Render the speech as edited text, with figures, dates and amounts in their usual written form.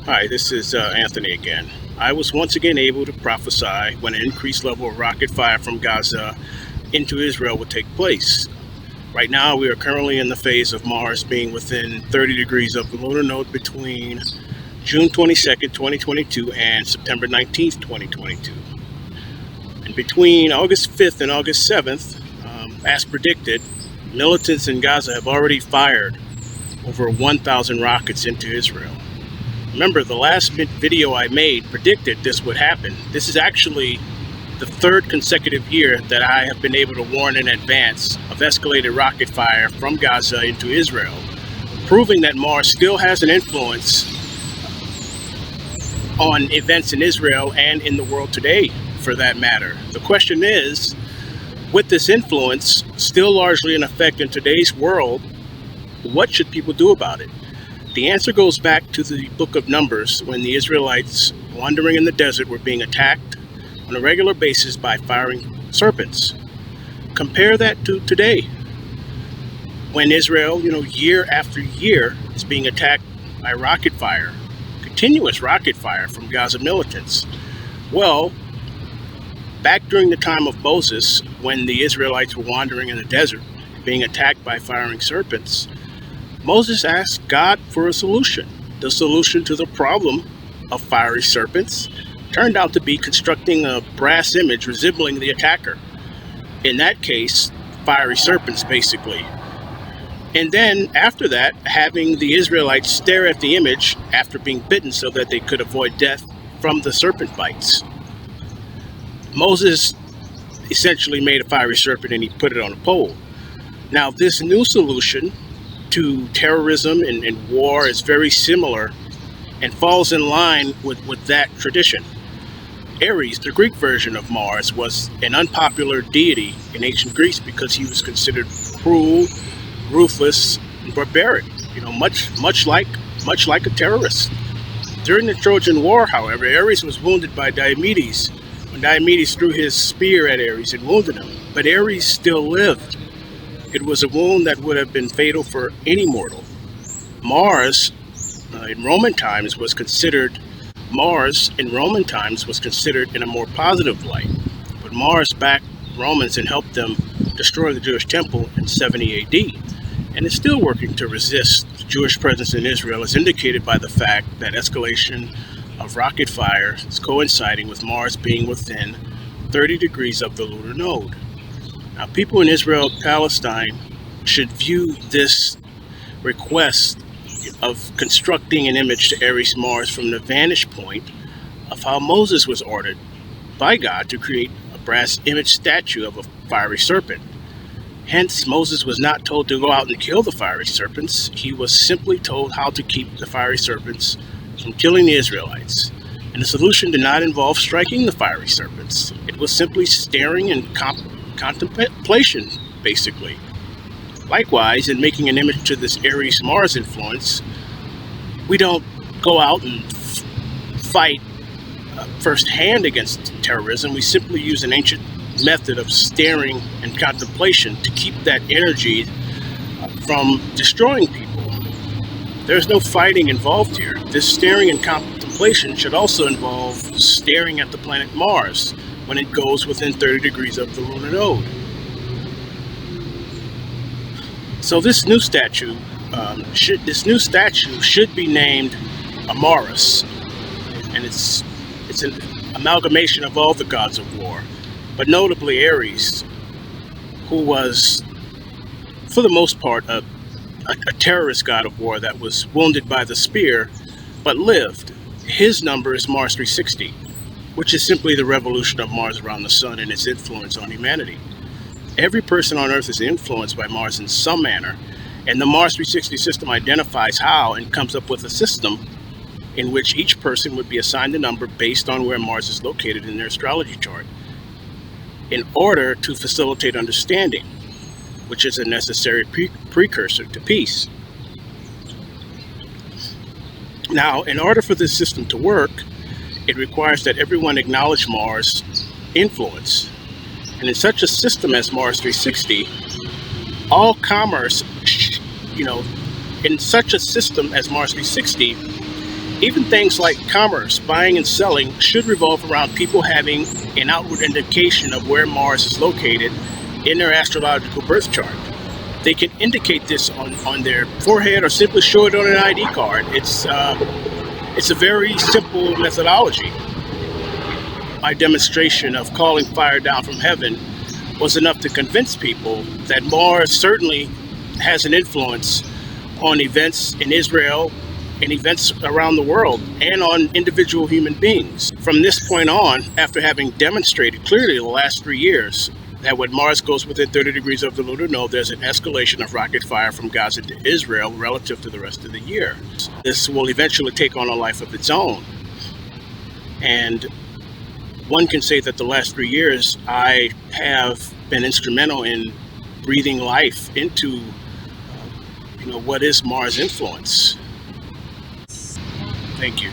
Hi, this is Anthony again. I was once again able to prophesy when an increased level of rocket fire from Gaza into Israel would take place. Right now, we are currently in the phase of Mars being within 30 degrees of the lunar node between June 22nd, 2022 and September 19th, 2022. And between August 5th and August 7th, as predicted, militants in Gaza have already fired over 1,000 rockets into Israel. Remember, the last video I made predicted this would happen. This is actually the third consecutive year that I have been able to warn in advance of escalated rocket fire from Gaza into Israel, proving that Mars still has an influence on events in Israel and in the world today, for that matter. The question is, with this influence still largely in effect in today's world, what should people do about it? The answer goes back to the book of Numbers, when the Israelites wandering in the desert were being attacked on a regular basis by firing serpents. Compare that to today, when Israel, year after year is being attacked by rocket fire, continuous rocket fire from Gaza militants. Well, back during the time of Moses, when the Israelites were wandering in the desert, being attacked by firing serpents, Moses asked God for a solution. The solution to the problem of fiery serpents turned out to be constructing a brass image resembling the attacker. In that case, fiery serpents, basically. And then, after that, having the Israelites stare at the image after being bitten so that they could avoid death from the serpent bites. Moses essentially made a fiery serpent and he put it on a pole. Now, this new solution to terrorism and war is very similar and falls in line with that tradition. Ares, the Greek version of Mars, was an unpopular deity in ancient Greece because he was considered cruel, ruthless, and barbaric, much like a terrorist. During the Trojan War, however, Ares was wounded by Diomedes when Diomedes threw his spear at Ares and wounded him, but Ares still lived. It was a wound that would have been fatal for any mortal. Mars in Roman times was considered in a more positive light. But Mars backed Romans and helped them destroy the Jewish temple in 70 AD, and is still working to resist the Jewish presence in Israel, as indicated by the fact that escalation of rocket fire is coinciding with Mars being within 30 degrees of the lunar node. Now, people in Israel and Palestine should view this request of constructing an image to Ares Mars from the vantage point of how Moses was ordered by God to create a brass image statue of a fiery serpent. Hence, Moses was not told to go out and kill the fiery serpents. He was simply told how to keep the fiery serpents from killing the Israelites. And the solution did not involve striking the fiery serpents. It was simply staring and contemplation, basically. Likewise, in making an image to this Ares Mars influence, we don't go out and fight firsthand against terrorism. We simply use an ancient method of staring and contemplation to keep that energy from destroying people. There's no fighting involved here. This staring and contemplation should also involve staring at the planet Mars when it goes within 30 degrees of the lunar node. So this new statue should be named Armaaruss, and it's an amalgamation of all the gods of war, but notably Ares, who was, for the most part, a terrorist god of war that was wounded by the spear, but lived. His number is Mars 360. Which is simply the revolution of Mars around the sun and its influence on humanity. Every person on Earth is influenced by Mars in some manner, and the Mars 360 system identifies how and comes up with a system in which each person would be assigned a number based on where Mars is located in their astrology chart, in order to facilitate understanding, which is a necessary precursor to peace. Now, in order for this system to work, it requires that everyone acknowledge Mars' influence. And in such a system as Mars 360, all commerce, in such a system as Mars 360, Even things like commerce, buying and selling, should revolve around people having an outward indication of where Mars is located in their astrological birth chart. They can indicate this on their forehead or simply show it on an ID card. It's a very simple methodology. My demonstration of calling fire down from heaven was enough to convince people that Mars certainly has an influence on events in Israel and events around the world and on individual human beings. From this point on, after having demonstrated clearly the last 3 years that when Mars goes within 30 degrees of the lunar node, there's an escalation of rocket fire from Gaza to Israel relative to the rest of the year. This will eventually take on a life of its own. And one can say that the last 3 years I have been instrumental in breathing life into what is Mars' influence. Thank you.